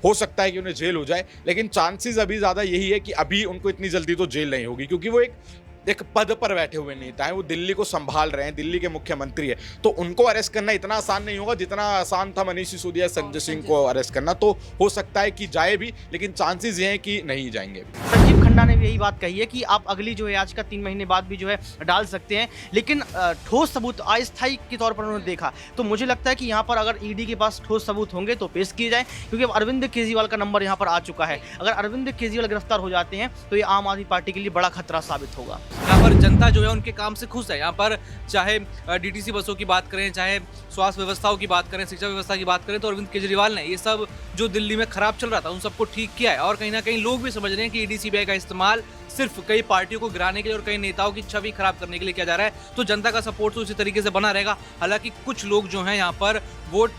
हो सकता है कि उन्हें जेल हो जाए, लेकिन चांसेस अभी ज़्यादा यही है कि अभी उनको इतनी जल्दी तो जेल नहीं होगी, क्योंकि वो एक पद पर बैठे हुए नेता हैं, वो दिल्ली को संभाल रहे हैं, दिल्ली के मुख्यमंत्री हैं, तो उनको अरेस्ट करना इतना आसान नहीं होगा जितना आसान था मनीष सिसोदिया, संजय सिंह को अरेस्ट करना। तो हो सकता है कि जाए भी, लेकिन चांसेस ये हैं कि नहीं जाएंगे। संजीव खन्ना ने भी यही बात कही है कि आप अगली जो है याचिका 3 महीने बाद भी जो है डाल सकते हैं, लेकिन ठोस सबूत अस्थायी के तौर पर उन्होंने देखा। तो मुझे लगता है कि यहाँ पर अगर ईडी के पास ठोस सबूत होंगे तो पेश किए जाए, क्योंकि अब अरविंद केजरीवाल का नंबर यहाँ पर आ चुका है। अगर अरविंद केजरीवाल गिरफ्तार हो जाते हैं तो ये आम आदमी पार्टी के लिए बड़ा खतरा साबित होगा। यहाँ पर जनता जो है उनके काम से खुश है। यहाँ पर चाहे डीटीसी बसों की बात करें, चाहे स्वास्थ्य व्यवस्थाओं की बात करें, शिक्षा व्यवस्था की बात करें, तो अरविंद केजरीवाल ने ये सब जो दिल्ली में खराब चल रहा था उन सबको ठीक किया है। और कहीं ना कहीं लोग भी समझ रहे हैं कि ईडी सीबीआई का इस्तेमाल सिर्फ कई पार्टियों को गिराने के लिए और कई नेताओं की छवि खराब करने के लिए किया जा रहा है। तो जनता का सपोर्ट तो इसी तरीके से बना रहेगा। हालांकि कुछ लोग जो हैं यहाँ पर वोट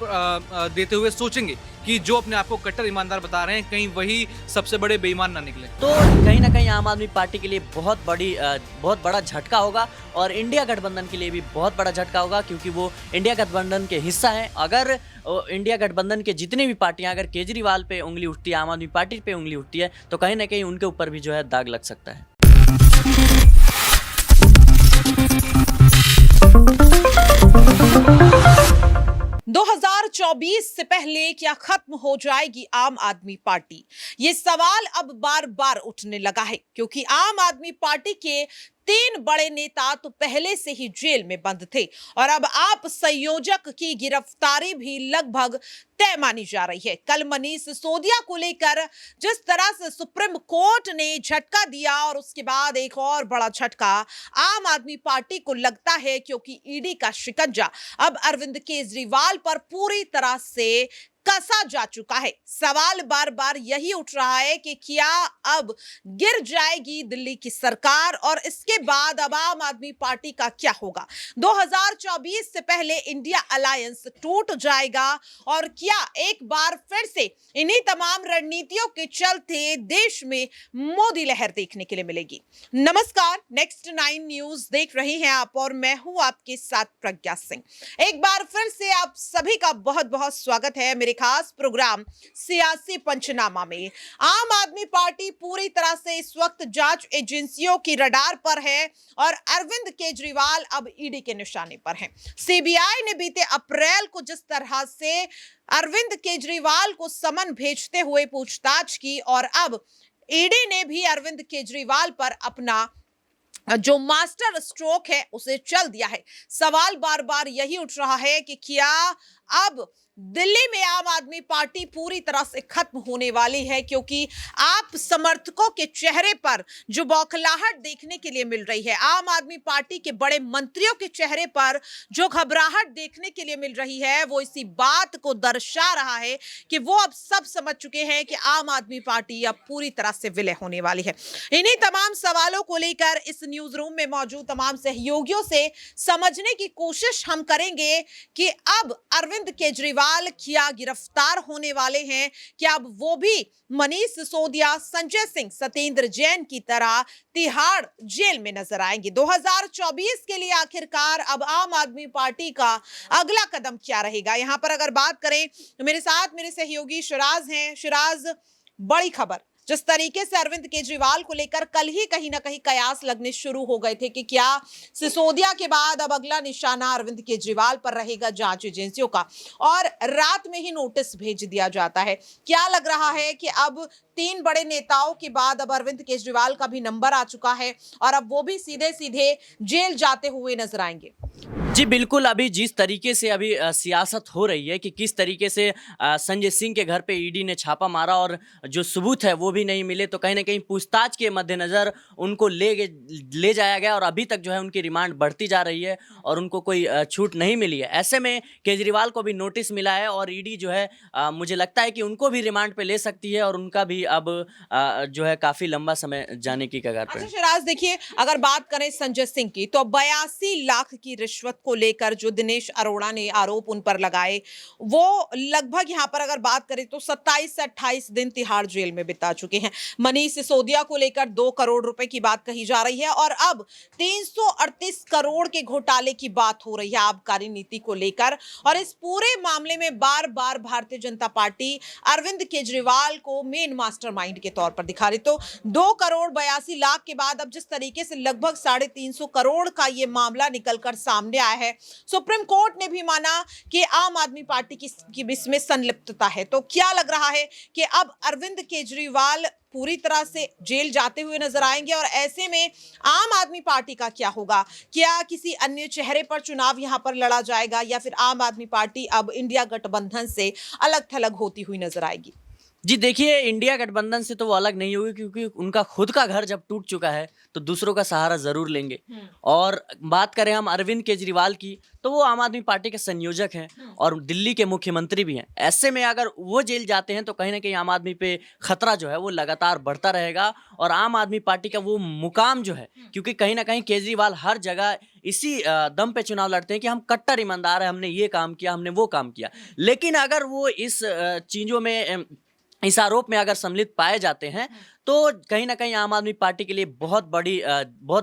देते हुए सोचेंगे कि जो अपने आप को कट्टर ईमानदार बता रहे हैं, कहीं वही सबसे बड़े बेईमान ना निकले। तो कहीं ना कहीं आम आदमी पार्टी के लिए बहुत बड़ा झटका होगा और इंडिया गठबंधन के लिए भी बहुत बड़ा झटका होगा, क्योंकि वो इंडिया गठबंधन के हिस्सा हैं। अगर इंडिया गठबंधन के जितने भी पार्टियां, अगर केजरीवाल पे उंगली उठती है, आम आदमी पार्टी पे उंगली उठती है, तो कहीं ना कहीं उनके ऊपर भी जो है दाग लग सकता है। 2024 से पहले क्या खत्म हो जाएगी आम आदमी पार्टी? ये सवाल अब बार बार उठने लगा है, क्योंकि आम आदमी पार्टी के 3 बड़े नेता तो पहले से ही जेल में बंद थे और अब आप संयोजक की गिरफ्तारी भी लगभग तय मानी जा रही है। कल मनीष सिसोदिया को लेकर जिस तरह से सुप्रीम कोर्ट ने झटका दिया, और उसके बाद एक और बड़ा झटका आम आदमी पार्टी को लगता है, क्योंकि ईडी का शिकंजा अब अरविंद केजरीवाल पर पूरी तरह से कसा जा चुका है। सवाल बार बार यही उठ रहा है कि क्या अब गिर जाएगी दिल्ली की सरकार, और इसके बाद अब आम आदमी पार्टी का क्या होगा? 2024 से पहले इंडिया अलायंस टूट जाएगा, और क्या एक बार फिर से इन्हीं तमाम रणनीतियों के चलते देश में मोदी लहर देखने के लिए मिलेगी? नमस्कार, नेक्स्ट 9 न्यूज देख रहे हैं आप, और मैं हूं आपके साथ प्रज्ञा सिंह। एक बार फिर से आप सभी का बहुत बहुत स्वागत है मेरे खास प्रोग्राम सियासी पंचनामा में। आम आदमी पार्टी पूरी तरह से इस वक्त जांच एजेंसियों की रडार पर है, और अरविंद केजरीवाल अब ईडी के निशाने पर हैं। सीबीआई ने बीते अप्रैल को जिस तरह से अरविंद केजरीवाल को समन भेजते हुए पूछताछ की, और अब ईडी ने भी अरविंद केजरीवाल पर अपना जो मास्टर स्ट्रोक है उसे चल दिया है। सवाल बार बार यही उठ रहा है कि क्या अब दिल्ली में आम आदमी पार्टी पूरी तरह से खत्म होने वाली है, क्योंकि आप समर्थकों के चेहरे पर जो बौखलाहट देखने के लिए मिल रही है, आम आदमी पार्टी के बड़े मंत्रियों के चेहरे पर जो घबराहट देखने के लिए मिल रही है, वो इसी बात को दर्शा रहा है कि वो अब सब समझ चुके हैं कि आम आदमी पार्टी अब पूरी तरह से विलय होने वाली है। इन्हीं तमाम सवालों को लेकर इस न्यूज रूम में मौजूद तमाम सहयोगियों से समझने की कोशिश हम करेंगे कि अब अरविंद केजरीवाल क्या गिरफ्तार होने वाले हैं? क्या अब वो भी मनीष सिसोदिया, संजय सिंह, सत्येंद्र जैन की तरह तिहाड़ जेल में नजर आएंगे? 2024 के लिए आखिरकार अब आम आदमी पार्टी का अगला कदम क्या रहेगा? यहां पर अगर बात करें तो मेरे साथ मेरे सहयोगी शिराज हैं। शिराज, बड़ी खबर, जिस तरीके से अरविंद केजरीवाल को लेकर कल ही कहीं ना कहीं कयास लगने शुरू हो गए थे कि क्या सिसोदिया के बाद अब अगला निशाना अरविंद केजरीवाल पर रहेगा जांच एजेंसियों का, और रात में ही नोटिस भेज दिया जाता है। क्या लग रहा है कि अब 3 बड़े नेताओं के बाद अब अरविंद केजरीवाल का भी नंबर आ चुका है, और अब वो भी सीधे सीधे जेल जाते हुए नजर आएंगे? जी बिल्कुल, अभी जिस तरीके से अभी सियासत हो रही है कि किस तरीके से संजय सिंह के घर पे ईडी ने छापा मारा और जो सबूत है वो भी नहीं मिले, तो कहीं ना कहीं पूछताछ के मद्देनज़र उनको ले जाया गया, और अभी तक जो है उनकी रिमांड बढ़ती जा रही है और उनको कोई छूट नहीं मिली है। ऐसे में केजरीवाल को भी नोटिस मिला है, और ईडी जो है मुझे लगता है कि उनको भी रिमांड पे ले सकती है, और उनका भी अब जो है काफ़ी लंबा समय जाने की कगार पर है। अच्छा शिराज, देखिए, अगर बात करें संजय सिंह की, तो 82 लाख की रिश्वत को लेकर जो दिनेश अरोड़ा ने आरोप उन पर लगाए, वो लगभग यहाँ पर अगर बात करें तो 27 से 28 दिन तिहाड़ जेल में बिता चुके हैं। मनीष सिसोदिया को लेकर 2 करोड़ रुपए की बात कही जा रही है और अब 338 करोड़ के घोटाले की बात हो रही है आबकारी नीति को लेकर। और इस पूरे मामले में बार बार भारतीय जनता पार्टी अरविंद केजरीवाल को मेन मास्टरमाइंड के तौर पर दिखा रही। तो 2 करोड़ 82 लाख के बाद अब जिस तरीके से लगभग 350 करोड़ का ये मामला निकलकर सामने आया है, सुप्रीम कोर्ट ने भी माना कि आम आदमी पार्टी की इसमें संलिप्तता है। तो क्या लग रहा है कि अब अरविंद केजरीवाल पूरी तरह से जेल जाते हुए नजर आएंगे और ऐसे में आम आदमी पार्टी का क्या होगा? क्या किसी अन्य चेहरे पर चुनाव यहां पर लड़ा जाएगा या फिर आम आदमी पार्टी अब इंडिया गठबंधन से अलग थलग होती हुई नजर आएगी? जी देखिए, इंडिया गठबंधन से तो वो अलग नहीं होगी क्योंकि उनका खुद का घर जब टूट चुका है तो दूसरों का सहारा जरूर लेंगे। और बात करें हम अरविंद केजरीवाल की, तो वो आम आदमी पार्टी के संयोजक हैं और दिल्ली के मुख्यमंत्री भी हैं। ऐसे में अगर वो जेल जाते हैं तो कहीं ना कहीं आम आदमी पे खतरा जो है वो लगातार बढ़ता रहेगा और आम आदमी पार्टी का वो मुकाम जो है, क्योंकि कहीं ना कहीं केजरीवाल हर जगह इसी दम पे चुनाव लड़ते हैं कि हम कट्टर ईमानदार हैं, हमने ये काम किया, हमने वो काम किया। लेकिन अगर वो इस चीज़ों में, इस आरोप में अगर सम्मिलित पाए जाते हैं तो कहीं ना कहीं आम आदमी पार्टी के लिए बहुत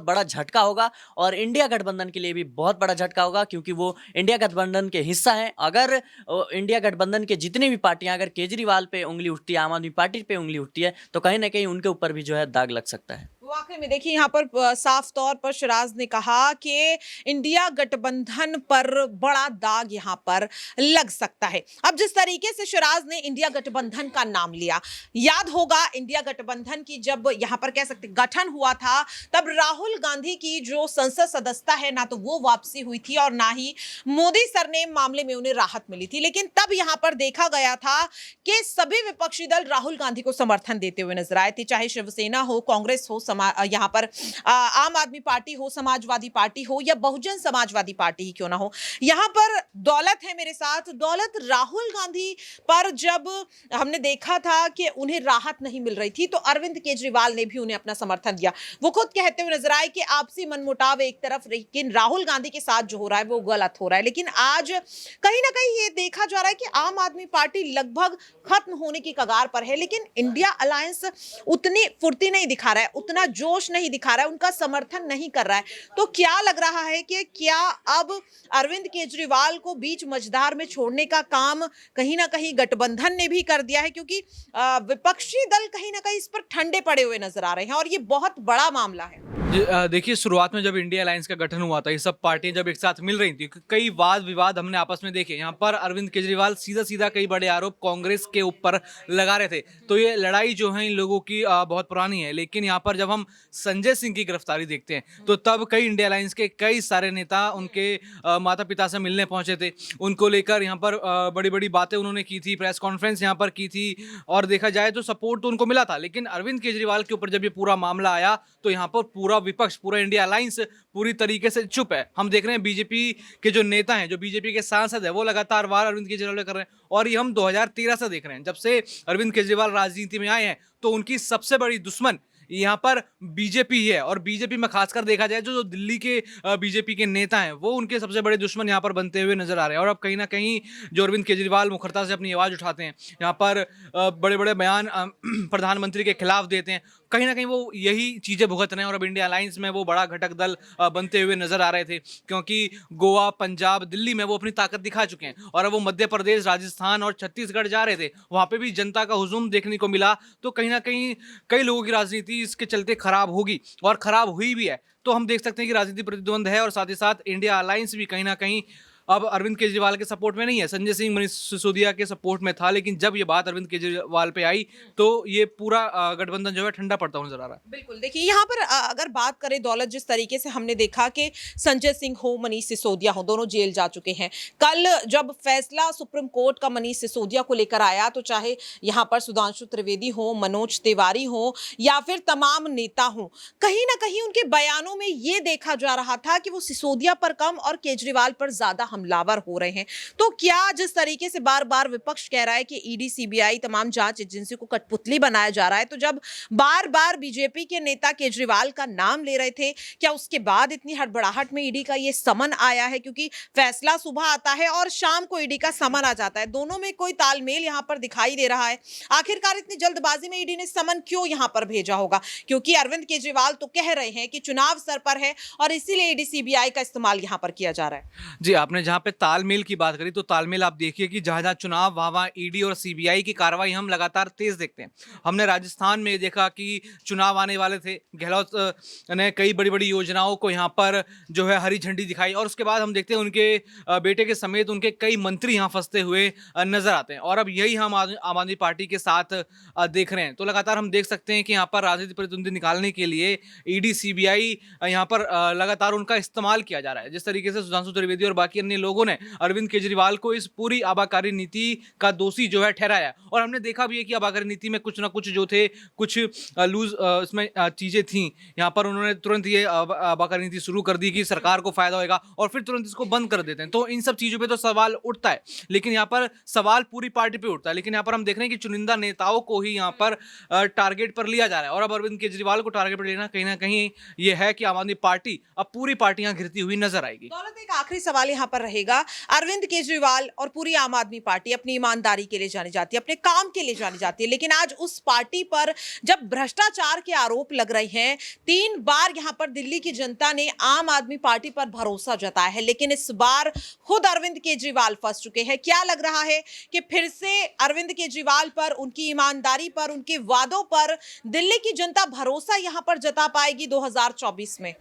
बड़ा झटका होगा और इंडिया गठबंधन के लिए भी बहुत बड़ा झटका होगा, क्योंकि वो इंडिया गठबंधन के हिस्सा हैं। अगर इंडिया गठबंधन के जितनी भी पार्टियां अगर केजरीवाल पे उंगली उठती है, आम आदमी पार्टी पे उंगली उठती है, तो कहीं ना कहीं उनके ऊपर भी जो है दाग लग सकता है। वाकई में देखिए, यहाँ पर साफ तौर पर शिराज ने कहा कि इंडिया गठबंधन पर बड़ा दाग यहाँ पर लग सकता है। अब जिस तरीके से शिराज ने इंडिया गठबंधन का नाम लिया, याद होगा इंडिया गठबंधन की जब यहाँ पर कह सकते गठन हुआ था, तब राहुल गांधी की जो संसद सदस्यता है ना तो वो वापसी हुई थी और ना ही मोदी सर ने मामले में उन्हें राहत मिली थी। लेकिन तब यहाँ पर देखा गया था कि सभी विपक्षी दल राहुल गांधी को समर्थन देते हुए नजर आए थे, चाहे शिवसेना हो, कांग्रेस हो, यहाँ पर आम आदमी पार्टी हो, समाजवादी पार्टी हो या बहुजन समाजवादी पार्टी ही क्यों ना हो। यहाँ पर दौलत है मेरे साथ, दौलत राहुल गांधी पर जब हमने देखा था कि उन्हें राहत नहीं मिल रही थी तो अरविंद केजरीवाल ने भी उन्हें अपना समर्थन दिया। वो खुद कहते हुए नजर आए कि आपसी मनमुटाव एक तरफ, लेकिन राहुल गांधी के साथ जो हो रहा है वो गलत हो रहा है। लेकिन आज कहीं ना कहीं ये देखा जा रहा है कि आम आदमी पार्टी लगभग खत्म होने की कगार पर है, लेकिन इंडिया अलायंस उतनी फुर्ती नहीं दिखा रहा है, उतना जोश नहीं दिखा रहा है, उनका समर्थन नहीं कर रहा है। तो क्या लग रहा है कि क्या अब अरविंद केजरीवाल को बीच मझधार में छोड़ने का काम कहीं ना कहीं गठबंधन ने भी कर दिया है, क्योंकि विपक्षी दल कहीं ना कहीं इस पर ठंडे पड़े हुए नजर आ रहे हैं और ये बहुत बड़ा मामला है। देखिए, शुरुआत में जब इंडिया अलायंस का गठन हुआ था, ये सब पार्टियां जब एक साथ मिल रही थी, कई वाद विवाद हमने आपस में देखे। यहाँ पर अरविंद केजरीवाल सीधा सीधा कई बड़े आरोप कांग्रेस के ऊपर लगा रहे थे। तो ये लड़ाई जो है इन लोगों की बहुत पुरानी है। लेकिन यहाँ पर जब हम संजय सिंह की गिरफ्तारी देखते हैं तो तब कई इंडिया अलायंस के कई सारे नेता उनके माता पिता से मिलने पहुंचे थे। उनको लेकर यहाँ पर बड़ी बड़ी बातें उन्होंने की थी, प्रेस कॉन्फ्रेंस यहाँ पर की थी और देखा जाए तो सपोर्ट तो उनको मिला था। लेकिन अरविंद केजरीवाल के ऊपर जब ये पूरा मामला आया तो यहाँ पर पूरा विपक्ष, पूरा इंडिया अलायंस पूरी तरीके से चुप है। हम देख रहे हैं बीजेपी के जो नेता हैं, जो बीजेपी के सांसद है, वो लगातार वार अरविंद केजरीवाल कर रहे हैं और ये हम 2013 से देख रहे हैं। जब से अरविंद केजरीवाल राजनीति में आए हैं तो उनकी सबसे बड़ी दुश्मन यहाँ पर बीजेपी है। और बीजेपी में खासकर देखा जाए जो दिल्ली के बीजेपी के नेता हैं वो उनके सबसे बड़े दुश्मन यहाँ पर बनते हुए नजर आ रहे हैं। और अब कहीं ना कहीं जो अरविंद केजरीवाल मुखरता से अपनी आवाज़ उठाते हैं, यहाँ पर बड़े बड़े बयान प्रधानमंत्री के खिलाफ देते हैं, कहीं ना कहीं वो यही चीज़ें भुगत रहे हैं। और अब इंडिया अलायंस में वो बड़ा घटक दल बनते हुए नजर आ रहे थे, क्योंकि गोवा, पंजाब, दिल्ली में वो अपनी ताकत दिखा चुके हैं और अब वो मध्य प्रदेश, राजस्थान और छत्तीसगढ़ जा रहे थे, वहाँ पे भी जनता का हुजूम देखने को मिला। तो कहीं ना कहीं कई लोगों की राजनीति इसके चलते खराब होगी और खराब हुई भी है। तो हम देख सकते हैं कि राजनीति प्रतिद्वंद है और साथ ही साथ इंडिया अलायंस भी कहीं ना कहीं अब अरविंद केजरीवाल के सपोर्ट में नहीं है। संजय सिंह, मनीष सिसोदिया के सपोर्ट में था, लेकिन जब ये बात अरविंद केजरीवाल पे आई तो ये पूरा गठबंधन जो है ठंडा पड़ता हुआ नजर आ रहा है। बिल्कुल, देखिए यहाँ पर अगर बात करें दौलत, जिस तरीके से हमने देखा कि संजय सिंह हो, मनीष सिसोदिया हो, दोनों जेल जा चुके हैं। कल जब फैसला सुप्रीम कोर्ट का मनीष सिसोदिया को लेकर आया तो चाहे यहाँ पर सुधांशु त्रिवेदी हो, मनोज तिवारी हो या फिर तमाम नेता हो, कहीं ना कहीं उनके बयानों में ये देखा जा रहा था कि वो सिसोदिया पर कम और केजरीवाल पर ज्यादा हमलावर हो रहे हैं। तो क्या जिस तरीके से बार बार विपक्ष कह रहा है कि ईडी सीबीआई तमाम जांच एजेंसी को कठपुतली बनाया जा रहा है, तो जब बार बार बीजेपी के नेता केजरीवाल का नाम ले रहे थे, क्या उसके बाद इतनी हड़बड़ाहट में ईडी का ये समन आया है? क्योंकि फैसला सुबह आता है और शाम को ईडी का समन आ जाता है, दोनों में कोई तालमेल यहां पर दिखाई दे रहा है। आखिरकार इतनी जल्दबाजी में ईडी ने समन क्यों यहां पर भेजा होगा? क्योंकि अरविंद केजरीवाल तो कह रहे हैं कि चुनाव सर पर है और इसीलिए ईडी सीबीआई का इस्तेमाल यहां पर किया जा रहा है। जी, आपने जहाँ पे तालमेल की बात करी तो तालमेल आप देखिए कि जहाँ जहाँ चुनाव वहाँ ईडी और सीबीआई की कार्रवाई हम लगातार तेज देखते हैं। हमने राजस्थान में देखा कि चुनाव आने वाले थे, गहलोत ने कई बड़ी बड़ी योजनाओं को यहाँ पर जो है हरी झंडी दिखाई और उसके बाद हम देखते हैं उनके बेटे के समेत उनके कई मंत्री यहाँ फंसते हुए नजर आते हैं और अब यही हम आम आदमी पार्टी के साथ देख रहे हैं। तो लगातार हम देख सकते हैं कि यहाँ पर राजनीतिक प्रतिद्वंदी निकालने के लिए ईडी सीबीआई यहाँ पर लगातार उनका इस्तेमाल किया जा रहा है। जिस तरीके से सुधांशु त्रिवेदी और बाकी अन्य लोगों ने अरविंद केजरीवाल को इस पूरी आबाकारी नीति का दोषी जो है ठहराया और हमने देखा भी है कि आबाकारी नीति में कुछ ना कुछ जो थे कुछ लूज इसमें चीजें थी। यहाँ पर उन्होंने तुरंत ये आबाकारी नीति शुरू कर दी कि सरकार को फायदा होगा और फिर तुरंत इसको बंद कर देते हैं। तो इन सब चीजों पे तो सवाल उठता है, लेकिन यहाँ पर सवाल पूरी पार्टी पे उठता है। लेकिन यहाँ पर हम देख रहे हैं कि चुनिंदा नेताओं को ही यहाँ पर टारगेट पर लिया जा रहा है और अब अरविंद केजरीवाल को टारगेट पर लेना कहीं ना कहीं ये है कि आम आदमी पार्टी अब पूरी पार्टियां घिरती हुई नजर आएगी। दौलत, एक आखिरी सवाल यहाँ पर रहेगा। अरविंद केजरीवाल और पूरी आम आदमी पार्टी अपनी ईमानदारी के लिए जानी जाती है, अपने काम के लिए जानी जाती है, लेकिन आज उस पार्टी पर जब भ्रष्टाचार के आरोप लग रहे हैं, 3 बार यहाँ पर दिल्ली की जनता ने आम आदमी पार्टी पर भरोसा जताया है, लेकिन इस बार खुद अरविंद केजरीवाल फंस चुके हैं। क्या लग रहा है कि फिर से अरविंद केजरीवाल पर, उनकी ईमानदारी पर, उनके वादों पर दिल्ली की जनता भरोसा यहाँ पर जता पाएगी 2024 में?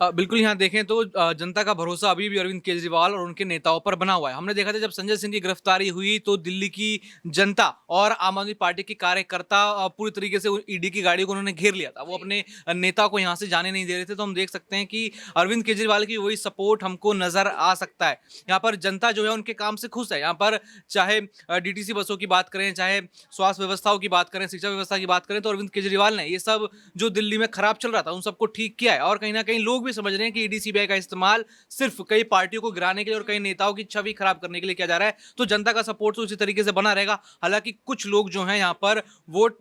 बिल्कुल, यहाँ देखें तो जनता का भरोसा अभी भी अरविंद केजरीवाल और उनके नेताओं पर बना हुआ है। हमने देखा था जब संजय सिंह की गिरफ्तारी हुई तो दिल्ली की जनता और आम आदमी पार्टी के कार्यकर्ता पूरी तरीके से ईडी की गाड़ी को उन्होंने घेर लिया था। वो अपने नेता को यहाँ से जाने नहीं दे रहे थे। तो हम देख सकते हैं कि अरविंद केजरीवाल की वही सपोर्ट हमको नजर आ सकता है। यहाँ पर जनता जो है उनके काम से खुश है। यहाँ पर चाहे डीटीसी बसों की बात करें, चाहे स्वास्थ्य व्यवस्थाओं की बात करें, शिक्षा व्यवस्था की बात करें, तो अरविंद केजरीवाल ने ये सब जो दिल्ली में खराब चल रहा था उन सबको ठीक किया है और कहीं ना कहीं लोग भी समझ रहे हैं कि ईडी सीबीआई का इस्तेमाल सिर्फ कई पार्टियों को गिराने के लिए और कई नेताओं की छवि खराब करने के लिए किया जा रहा है। तो जनता का सपोर्ट तो उसी तरीके से बना रहेगा। हालांकि कुछ लोग जो हैं यहाँ पर वोट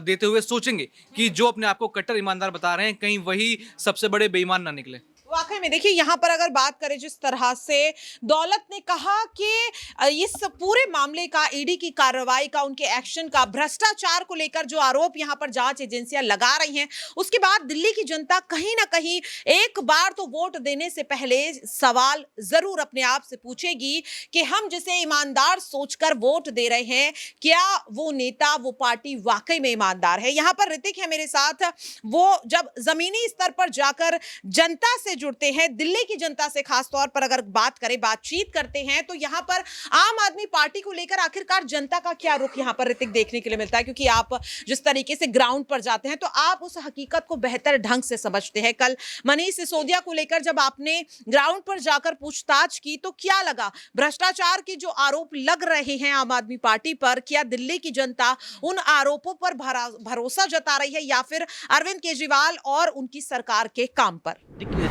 देते हुए सोचेंगे कि जो अपने आप को कट्टर ईमानदार बता रहे हैं कहीं वही सबसे बड़े बेईमान ना निकले। वाकई में देखिए, यहाँ पर अगर बात करें जिस तरह से दौलत ने कहा कि इस पूरे मामले का, ईडी की कार्रवाई का, उनके एक्शन का, भ्रष्टाचार को लेकर जो आरोप यहाँ पर जांच एजेंसियां लगा रही हैं, उसके बाद दिल्ली की जनता कहीं ना कहीं एक बार तो वोट देने से पहले सवाल जरूर अपने आप से पूछेगी कि हम जिसे ईमानदार सोचकर वोट दे रहे हैं, क्या वो नेता, वो पार्टी वाकई में ईमानदार है? यहाँ पर ऋतिक है मेरे साथ। वो जब जमीनी स्तर पर जाकर जनता से जुड़ते हैं, दिल्ली की जनता से खास तौर पर अगर बात करें, बातचीत करते हैं, तो यहाँ पर आम आदमी पार्टी को लेकर आखिरकार जनता का क्या रुख यहाँ पर ऋतिक देखने के लिए मिलता है? क्योंकि आप जिस तरीके से ग्राउंड पर जाते हैं तो आप उस हकीकत को बेहतर ढंग से समझते हैं। कल मनीष सिसोदिया को लेकर जब आपने ग्राउंड पर जाकर पूछताछ की तो क्या लगा? भ्रष्टाचार के जो आरोप लग रहे हैं आम आदमी पार्टी पर, क्या दिल्ली की जनता उन आरोपों पर भरोसा जता रही है या फिर अरविंद केजरीवाल और उनकी सरकार के काम पर?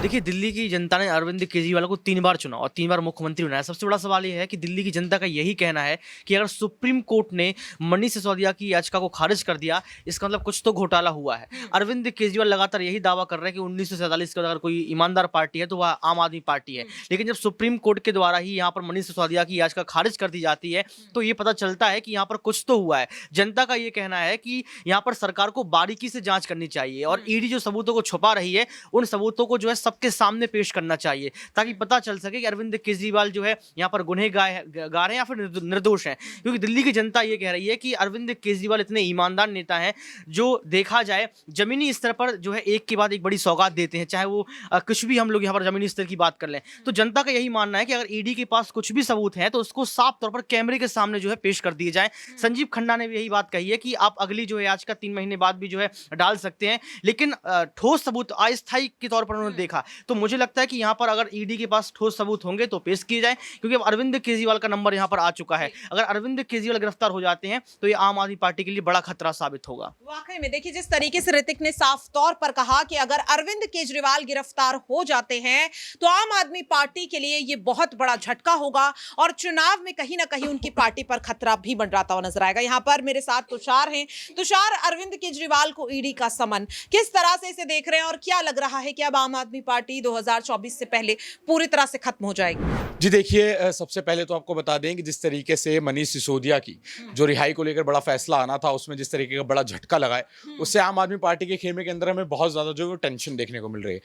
देखिए, दिल्ली की जनता ने अरविंद केजरीवाल को 3 बार चुना और 3 बार मुख्यमंत्री बनाया। सबसे बड़ा सवाल यह है कि दिल्ली की जनता का यही कहना है कि अगर सुप्रीम कोर्ट ने मनीष सिसोदिया की याचिका को खारिज कर दिया, इसका मतलब कुछ तो घोटाला हुआ है। अरविंद केजरीवाल लगातार यही दावा कर रहे हैं कि 1947 के बाद अगर कोई ईमानदार पार्टी है तो वह आम आदमी पार्टी है। लेकिन जब सुप्रीम कोर्ट के द्वारा ही यहाँ पर मनीष सिसोदिया की याचिका खारिज कर दी जाती है तो ये पता चलता है कि यहाँ पर कुछ तो हुआ है। जनता का ये कहना है कि यहाँ पर सरकार को बारीकी से जांच करनी चाहिए और ईडी जो सबूतों को छुपा रही है उन सबूतों को जो है सबके सामने पेश करना चाहिए ताकि पता चल सके कि अरविंद केजरीवाल जो है यहाँ पर गुनहगार हैं या फिर निर्दोष हैं। क्योंकि दिल्ली की जनता ये कह रही है कि अरविंद केजरीवाल इतने ईमानदार नेता हैं जो देखा जाए जमीनी स्तर पर जो है एक के बाद एक बड़ी सौगात देते हैं, चाहे वो कुछ भी हम लोग यहाँ पर जमीनी स्तर की बात कर लें। तो जनता का यही मानना है कि अगर ईडी के पास कुछ भी सबूत है तो उसको साफ तौर पर कैमरे के सामने जो है पेश कर दिए जाए। संजीव खन्ना ने भी यही बात कही है कि आप अगली जो है आज का 3 महीने बाद भी जो है डाल सकते हैं, लेकिन ठोस सबूत अस्थायी के तौर पर उन्होंने देखा तो मुझे लगता है कि यहाँ पर अगर ईडी के पास ठोस सबूत होंगे तो पेश किए जाएं, क्योंकि अब अरविंद केजरीवाल का नंबर यहाँ पर आ चुका है। अगर अरविंद केजरीवाल गिरफ्तार हो जाते हैं तो ये आम आदमी पार्टी के लिए बड़ा खतरा साबित होगा। वाकई में देखिए, जिस तरीके से ऋतिक ने साफ तौर पर कहा कि अगर अरविंद केजरीवाल गिरफ्तार हो जाते हैं तो आम आदमी पार्टी के लिए ये बहुत बड़ा झटका होगा और चुनाव में कहीं ना कहीं उनकी पार्टी पर खतरा भी मंडराता हुआ नजर आएगा। यहाँ पर मेरे साथ तुषार हैं। तुषार, अरविंद केजरीवाल को ईडी का समन, किस तरह से इसे देख रहे हैं और क्या लग रहा है कि अब आम आदमी पार्टी 2024 से पहले पूरी तरह से खत्म हो जाएगी? जी देखिए, सबसे पहले तो आपको बता दें कि जिस तरीके से मनीष सिसोदिया की जो रिहाई को लेकर बड़ा फैसला आना था, उसमें जिस तरीके का बड़ा झटका लगा है, उससे आम आदमी पार्टी के खेमे के अंदर हमें बहुत ज़्यादा जो है वो टेंशन देखने को मिल रही है।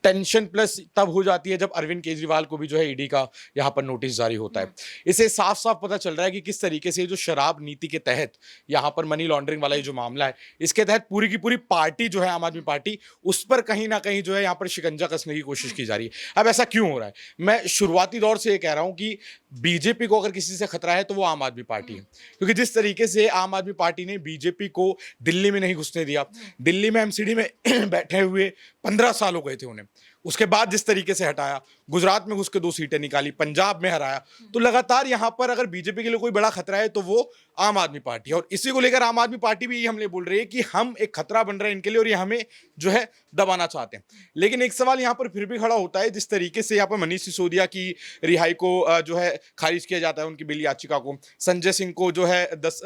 टेंशन प्लस तब हो जाती है जब अरविंद केजरीवाल को भी जो है ईडी का यहाँ पर नोटिस जारी होता है। इसे साफ साफ पता चल रहा है कि किस तरीके से जो शराब नीति के तहत यहाँ पर मनी लॉन्ड्रिंग वाला ये जो मामला है, इसके तहत पूरी की पूरी पार्टी जो है आम आदमी पार्टी, उस पर कहीं ना कहीं जो है यहाँ पर शिकंजा कसने की कोशिश की जा रही है। अब ऐसा क्यों हो रहा है? मैं शुरुआती दौर से ये कह रहा हूँ कि बीजेपी को अगर किसी से खतरा है तो वो आम आदमी पार्टी है, क्योंकि जिस तरीके से आम आदमी पार्टी ने बीजेपी को दिल्ली में नहीं घुसने दिया, दिल्ली में एमसीडी में बैठे हुए 15 साल हो गए थे उन्हें, उसके बाद जिस तरीके से हटाया, गुजरात में घुस के 2 सीटें निकाली, पंजाब में हराया, तो लगातार यहाँ पर अगर बीजेपी के लिए कोई बड़ा खतरा है तो वो आम आदमी पार्टी है। और इसी को लेकर आम आदमी पार्टी भी हमने बोल रही है कि हम एक खतरा बन रहे हैं इनके लिए और ये हमें जो है दबाना चाहते हैं। लेकिन एक सवाल यहाँ पर फिर भी खड़ा होता है, जिस तरीके से यहाँ पर मनीष सिसोदिया की रिहाई को जो है खारिज किया जाता है, उनकी बिल याचिका को, संजय सिंह को जो है 10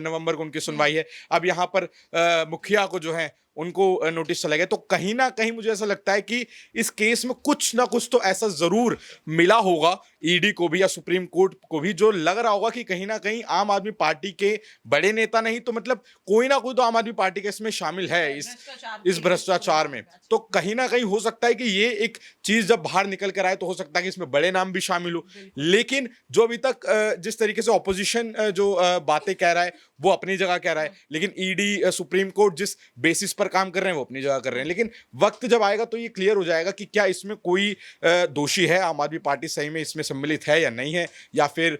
नवंबर को उनकी सुनवाई है, अब यहाँ पर मुखिया को जो है उनको नोटिस चला गया, तो कहीं ना कहीं मुझे ऐसा लगता है कि इस केस में कुछ ना कुछ तो ऐसा जरूर मिला होगा ईडी को भी या सुप्रीम कोर्ट को भी, जो लग रहा होगा कि कहीं ना कहीं आम आदमी पार्टी के बड़े नेता नहीं तो मतलब कोई ना कोई तो आम आदमी पार्टी के इसमें शामिल है इस भ्रष्टाचार में। तो कहीं ना कहीं हो सकता है कि ये एक चीज जब बाहर निकल कर आए तो हो सकता है कि इसमें बड़े नाम भी शामिल हो। लेकिन जो अभी तक जिस तरीके से ऑपोजिशन जो बातें कह रहा है वो अपनी जगह कह रहा है, लेकिन ईडी सुप्रीम कोर्ट जिस बेसिस पर काम कर रहे हैं वो अपनी जगह कर रहे हैं। लेकिन वक्त जब आएगा तो ये क्लियर हो जाएगा कि क्या इसमें कोई दोषी है, आम आदमी पार्टी सही में इसमें सम्मिलित है या नहीं है, या फिर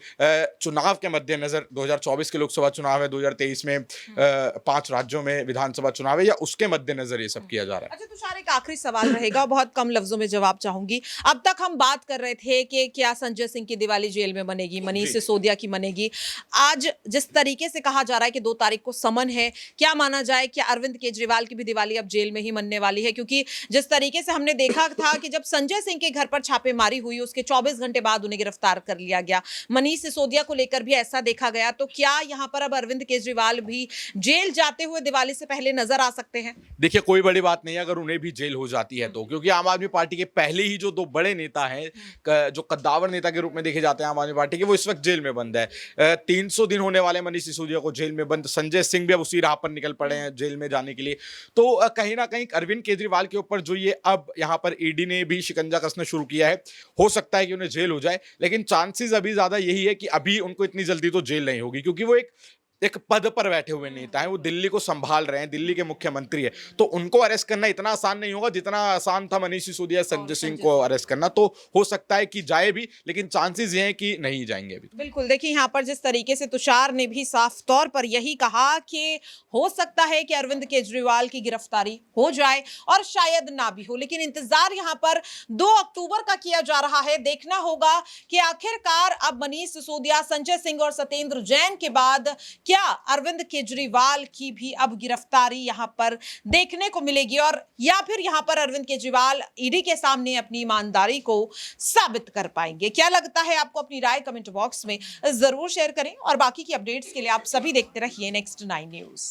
चुनाव के मद्देनजर 2024 के लोकसभा चुनाव है, 2023 में 5 राज्यों में विधानसभा चुनाव है, या उसके मद्देनजर ये सब किया जा रहा है। अच्छा तुषार, एक आखिरी सवाल रहेगा, बहुत कम लफ्जों में जवाब चाहूंगी। अब तक हम बात कर रहे थे कि क्या संजय सिंह की दिवाली जेल में बनेगी, मनीष सिसोदिया की बनेगी। आज जिस तरीके से कहा जा रहा है कि 2 तारीख को समन है, क्या माना जाए कि अरविंद केजरीवाल की भी दिवाली अब जेल में ही मनने वाली है? क्योंकि जिस तरीके से हमने देखा था कि जब संजय सिंह के घर पर छापेमारी हुई उसके 24 घंटे बाद उन्हें गिरफ्तार कर लिया गया, मनीष सिसोदिया को लेकर भी ऐसा देखा गया, तो क्या यहां पर अब अरविंद केजरीवाल भी जेल जाते हुए दिवाली से पहले नजर आ सकते हैं? देखिए, कोई बड़ी बात नहीं है अगर उन्हें भी जेल हो जाती है तो, क्योंकि आम आदमी पार्टी के पहले ही जो 2 बड़े नेता हैं, जो कद्दावर नेता के रूप में देखे जाते हैं आम आदमी पार्टी के, वो इस वक्त जेल में बंद है। 300 दिन होने वाले मनीष सिसोदिया को जेल में बंद, संजय सिंह भी अब उसी राह पर निकल पड़े हैं जेल में जाने के लिए। तो कहीं ना कहीं अरविंद केजरीवाल के ऊपर जो ये अब यहाँ पर ईडी ने भी शिकंजा कसना शुरू किया है, हो सकता है कि उन्हें जेल हो जाए, लेकिन चांसेस अभी ज्यादा यही है कि अभी उनको इतनी जल्दी तो जेल नहीं होगी, क्योंकि वो एक पद पर बैठे हुए नेता हैं, वो दिल्ली को संभाल रहे हैं, दिल्ली के मुख्यमंत्री है, तो उनको अरेस्ट करना इतना आसान नहीं होगा जितना आसान था मनीष सिसोदिया संजय सिंह को अरेस्ट करना। तो हो सकता है कि जाए भी, लेकिन चांसेस ये हैं कि नहीं जाएंगे अभी। बिल्कुल, देखिए यहाँ पर जिस तरीके से तुषार ने भी साफ तौर पर यही कहा कि हो सकता है कि अरविंद केजरीवाल की गिरफ्तारी हो जाए और शायद ना भी हो, लेकिन इंतजार यहाँ पर 2 अक्टूबर का किया जा रहा है। देखना होगा कि आखिरकार अब मनीष सिसोदिया, संजय सिंह और सत्येंद्र जैन के बाद क्या अरविंद केजरीवाल की भी अब गिरफ्तारी यहां पर देखने को मिलेगी, और या फिर यहां पर अरविंद केजरीवाल ईडी के सामने अपनी ईमानदारी को साबित कर पाएंगे? क्या लगता है आपको? अपनी राय कमेंट बॉक्स में जरूर शेयर करें और बाकी की अपडेट्स के लिए आप सभी देखते रहिए नेक्स्ट 9 न्यूज।